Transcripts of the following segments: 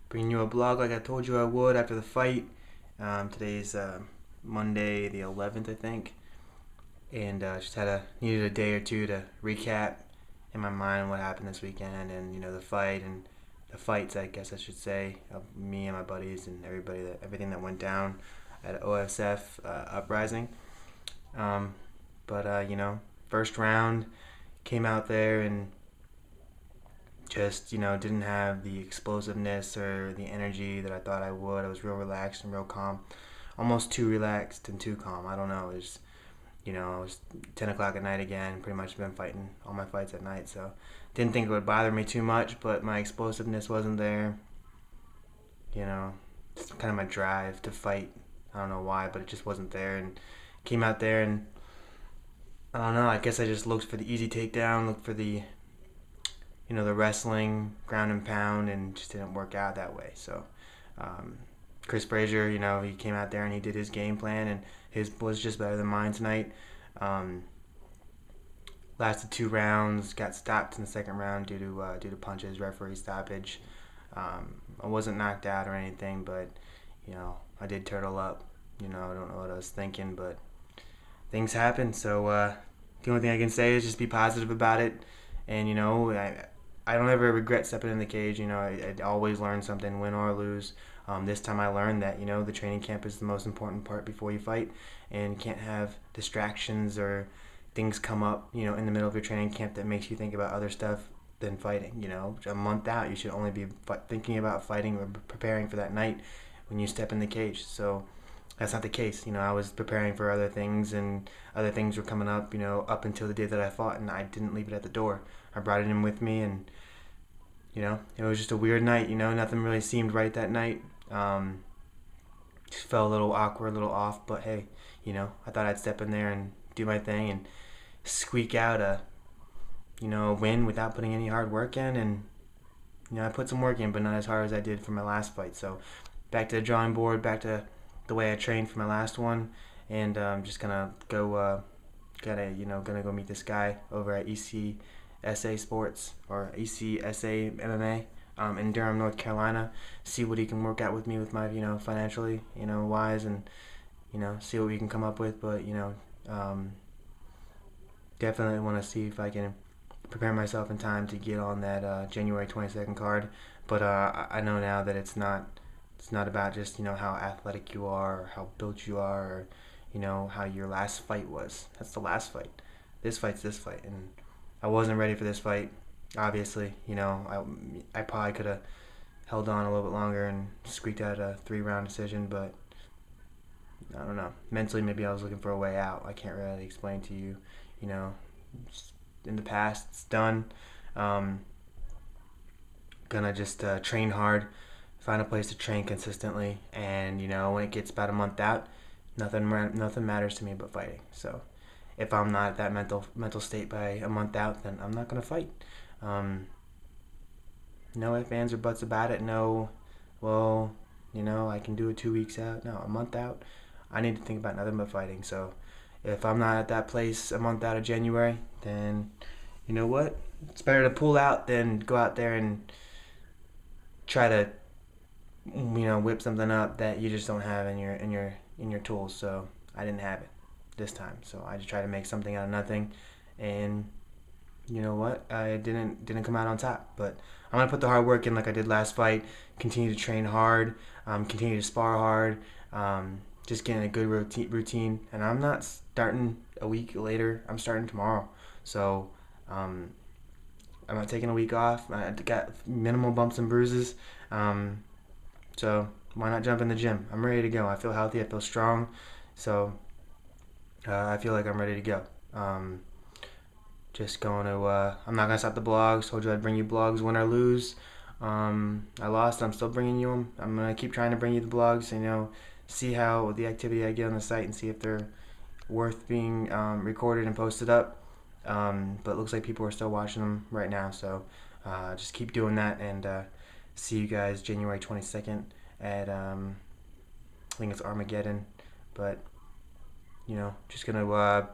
Bringing you a blog like I told you I would after the fight. Today's Monday the 11th, I think, and just needed a day or two to recap in my mind what happened this weekend, and the fight and the fights, I guess I should say, of me and my buddies and everything that went down at OSF Uprising. Um, but first round came out there and just didn't have the explosiveness or the energy that I thought I would. I was real relaxed and real calm, almost too relaxed and too calm. I don't know. It was 10 o'clock at night again. Pretty much been fighting all my fights at night, so didn't think it would bother me too much. But my explosiveness wasn't there. Just kind of my drive to fight. I don't know why, but it just wasn't there. And came out there and I don't know. I guess I just looked for the easy takedown, looked for the wrestling, ground and pound, and just didn't work out that way. So, Chris Frazier, he came out there and he did his game plan, and his was just better than mine tonight. Um, Lasted 2 rounds, got stopped in the second round due to punches, referee stoppage. I wasn't knocked out or anything, but I did turtle up. I don't know what I was thinking, but things happen. So the only thing I can say is just be positive about it, and I don't ever regret stepping in the cage. I always learn something, win or lose. This time I learned that the training camp is the most important part before you fight, and you can't have distractions or things come up in the middle of your training camp that makes you think about other stuff than fighting. A month out, you should only be thinking about fighting or preparing for that night when you step in the cage. So that's not the case. I was preparing for other things, and other things were coming up, up until the day that I fought, and I didn't leave it at the door. I brought it in with me, and it was just a weird night. Nothing really seemed right that night. Just felt a little awkward, a little off, but hey, I thought I'd step in there and do my thing and squeak out a win without putting any hard work in, and I put some work in, but not as hard as I did for my last fight. So back to the drawing board, back to the way I trained for my last one, and I'm just gonna go, gonna go meet this guy over at ECSA Sports or ECSA MMA in Durham, North Carolina. See what he can work out with me with my financially wise, and see what we can come up with. But definitely want to see if I can prepare myself in time to get on that January 22nd card. But I know now that it's not about just how athletic you are or how built you are, or how your last fight was. That's the last fight. This fight's this fight, and I wasn't ready for this fight. Obviously, I probably could have held on a little bit longer and squeaked out a 3-round decision, but I don't know. Mentally, maybe I was looking for a way out. I can't really explain to you. In the past, it's done. Gonna just train hard, find a place to train consistently, and when it gets about a month out, nothing matters to me but fighting. So if I'm not at that mental state by a month out, then I'm not gonna fight. No ifs, ands, or buts about it. No, well, I can do it 2 weeks out. No, a month out, I need to think about nothing but fighting. So if I'm not at that place a month out of January, then you know what? It's better to pull out than go out there and try to whip something up that you just don't have in your tools. So I didn't have it this time. So I just tried to make something out of nothing, and you know what? I didn't come out on top. But I'm gonna put the hard work in like I did last fight. Continue to train hard. Continue to spar hard. Just getting a good routine. And I'm not starting a week later. I'm starting tomorrow. So I'm not taking a week off. I got minimal bumps and bruises. So why not jump in the gym? I'm ready to go. I feel healthy. I feel strong. So I feel like I'm ready to go. Just going to. I'm not gonna stop the blogs. Told you I'd bring you blogs, win or lose. I lost. I'm still bringing you them. I'm gonna keep trying to bring you the blogs. See how the activity I get on the site and see if they're worth being recorded and posted up. But it looks like people are still watching them right now. So just keep doing that, and see you guys January 22nd at I think it's Armageddon. But just gonna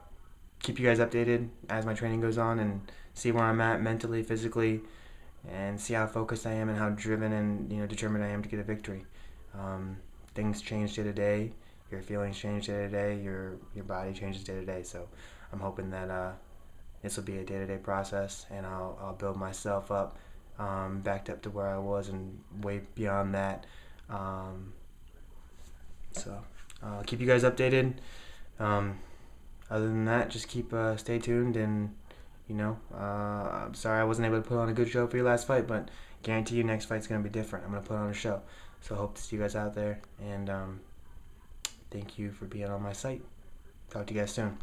keep you guys updated as my training goes on, and see where I'm at mentally, physically, and see how focused I am and how driven and determined I am to get a victory. Things change day to day. Your feelings change day to day. Your body changes day to day. So I'm hoping that this will be a day to day process, and I'll build myself up, backed up to where I was and way beyond that. So I'll keep you guys updated. Other than that, just stay tuned, and I'm sorry I wasn't able to put on a good show for your last fight, but guarantee you next fight's gonna be different. I'm gonna put on a show. So I hope to see you guys out there, and thank you for being on my site. Talk to you guys soon.